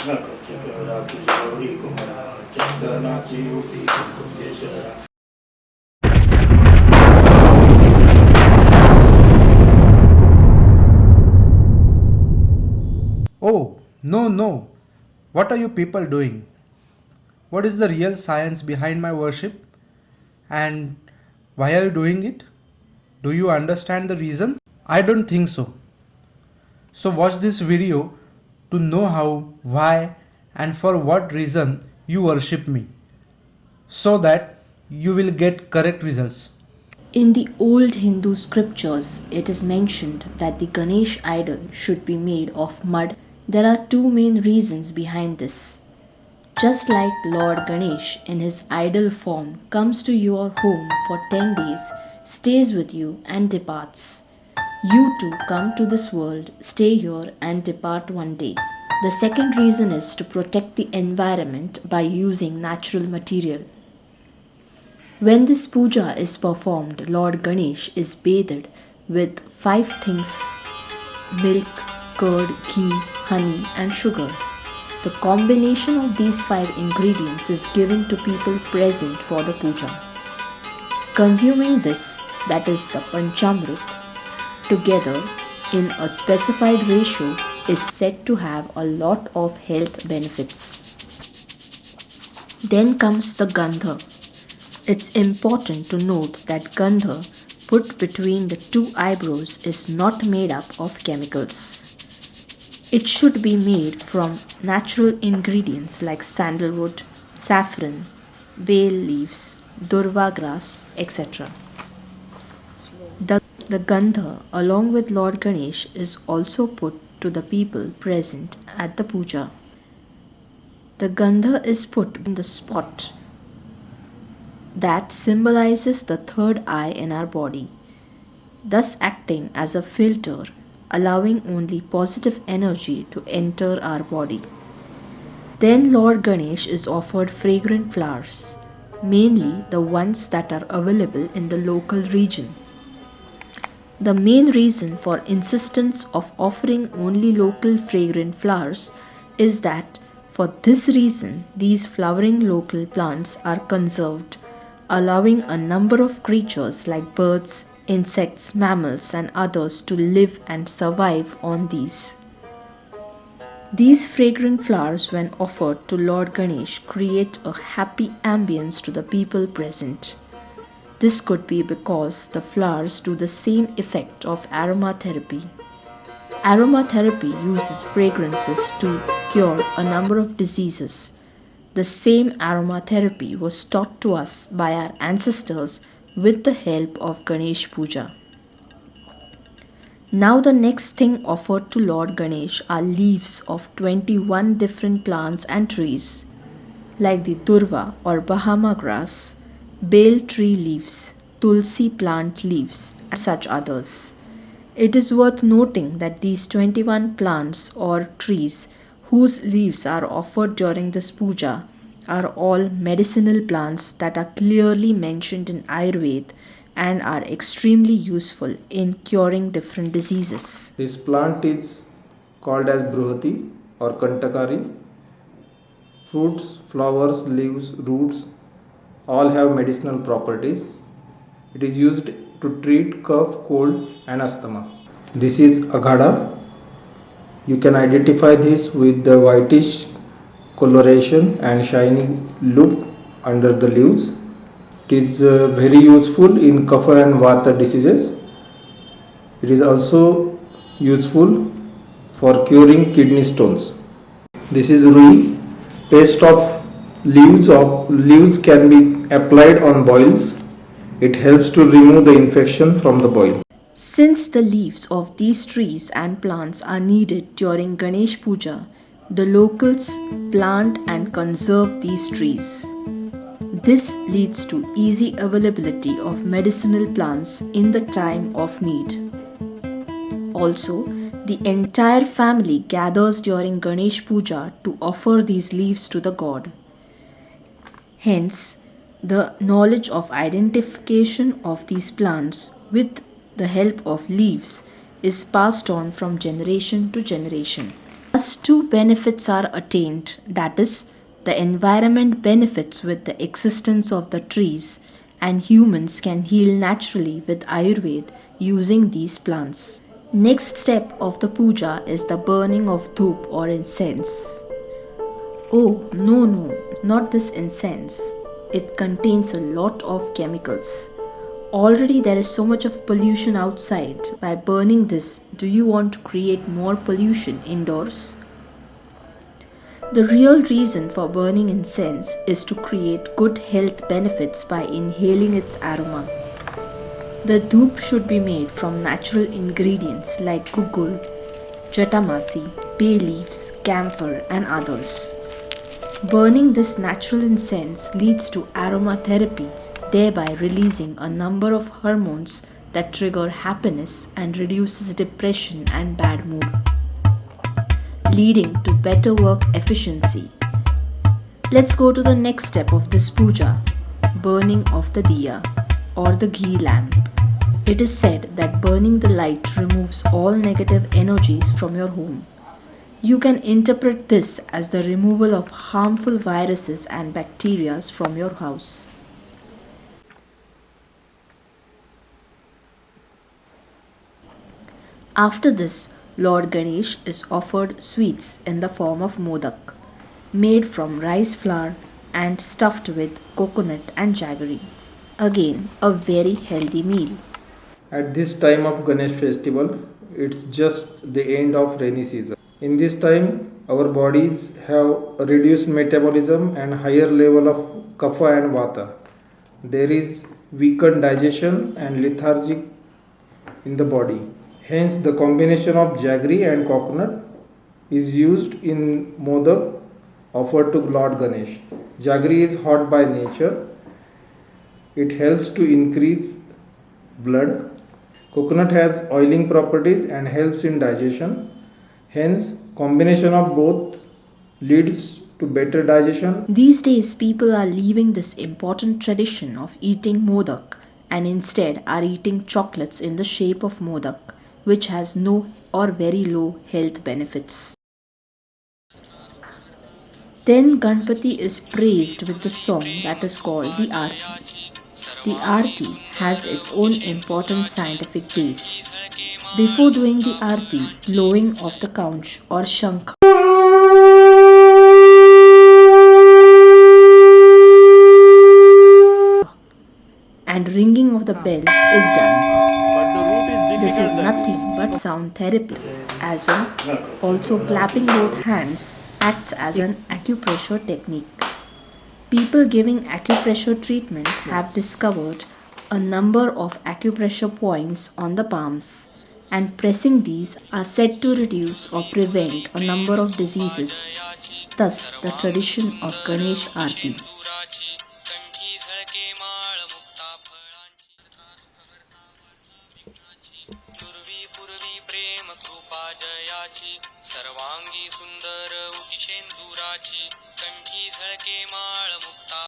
नखची करा किशोरी कुमरा चंदनाची OT कुंकेश्वरा. Oh, no, no. What are you people doing? What is the real science behind my worship? And why are you doing it? Do you understand the reason? I don't think so. So, watch this video to know how, why, and for what reason you worship me so that you will get correct results. In the old Hindu scriptures, it is mentioned that the Ganesh idol should be made of mud. There are two main reasons behind this. Just like Lord Ganesh in his idol form comes to your home for 10 days, stays with you, and departs. You too come to this world, stay here, and depart one day. The second reason is to protect the environment by using natural material. When this puja is performed, Lord Ganesh is bathed with five things: milk, curd, ghee, honey, and sugar. The combination of these five ingredients is given to people present for the puja. Consuming this, that is the Panchamrit, together in a specified ratio is said to have a lot of health benefits. Then comes the Gandha. It's important to note that Gandha put between the two eyebrows is not made up of chemicals. It should be made from natural ingredients like sandalwood, saffron, bay leaves, durva grass, etc. The Gandha, along with Lord Ganesh, is also put to the people present at the puja. The Gandha is put in the spot that symbolizes the third eye in our body, thus acting as a filter, allowing only positive energy to enter our body. Then Lord Ganesh is offered fragrant flowers, mainly the ones that are available in the local region. The main reason for insistence of offering only local fragrant flowers is that for this reason these flowering local plants are conserved, allowing a number of creatures like birds, insects, mammals, and others to live and survive on these. These fragrant flowers, when offered to Lord Ganesh, create a happy ambience to the people present. This could be because the flowers do the same effect of aromatherapy. Aromatherapy uses fragrances to cure a number of diseases. The same aromatherapy was taught to us by our ancestors with the help of Ganesh Puja. Now, the next thing offered to Lord Ganesh are leaves of 21 different plants and trees, like the durva or bahama grass, bale tree leaves, tulsi plant leaves, and such others. It is worth noting that these 21 plants or trees whose leaves are offered during this puja are all medicinal plants that are clearly mentioned in Ayurveda and are extremely useful in curing different diseases. This plant is called as Bruhati or Kantakari. Fruits, flowers, leaves, roots all have medicinal properties. It is used to treat cough, cold, and asthma. This is Aghada. You can identify this with the whitish coloration and shiny look under the leaves. It is very useful in kapha and vata diseases. It is also useful for curing kidney stones. This is rui. Paste of leaves can be applied on boils. It helps to remove the infection from the boil. Since the leaves of these trees and plants are needed during Ganesh Puja, the locals plant and conserve these trees. This leads to easy availability of medicinal plants in the time of need. Also, the entire family gathers during Ganesh Puja to offer these leaves to the god. Hence, the knowledge of identification of these plants with the help of leaves is passed on from generation to generation. Thus, two benefits are attained, that is, the environment benefits with the existence of the trees, and humans can heal naturally with Ayurveda using these plants. Next step of the puja is the burning of dhoop or incense. Oh, no, not this incense. It contains a lot of chemicals. Already there is so much of pollution outside. By burning this, do you want to create more pollution indoors? The real reason for burning incense is to create good health benefits by inhaling its aroma. The dhoop should be made from natural ingredients like gugul, jatamasi, bay leaves, camphor, and others. Burning this natural incense leads to aromatherapy, thereby releasing a number of hormones that trigger happiness and reduces depression and bad mood, leading to better work efficiency. Let's go to the next step of this puja, burning of the diya or the ghee lamp. It is said that burning the light removes all negative energies from your home. You can interpret this as the removal of harmful viruses and bacteria from your house. After this, Lord Ganesh is offered sweets in the form of modak, made from rice flour and stuffed with coconut and jaggery. Again, a very healthy meal. At this time of Ganesh festival, it's just the end of rainy season. In this time, our bodies have a reduced metabolism and higher level of kapha and vata. There is weakened digestion and lethargy in the body. Hence, the combination of jaggery and coconut is used in modak offered to Lord Ganesh. Jaggery is hot by nature. It helps to increase blood. Coconut has oiling properties and helps in digestion. Hence, combination of both leads to better digestion. These days, people are leaving this important tradition of eating modak and instead are eating chocolates in the shape of modak, which has no or very low health benefits. Then Ganpati is praised with the song that is called the Aarti. The Aarti has its own important scientific base. Before doing the Aarti, blowing of the conch or shankh and ringing of the bells is done. This is nothing but sound therapy, as in also clapping both hands acts as an acupressure technique. People giving acupressure treatment have discovered a number of acupressure points on the palms, and pressing these are said to reduce or prevent a number of diseases. Thus, the tradition of Ganesh Aarti. सर्वांगी सुंदर उटी शेंदुराची कंठी झळके माळ मुक्ता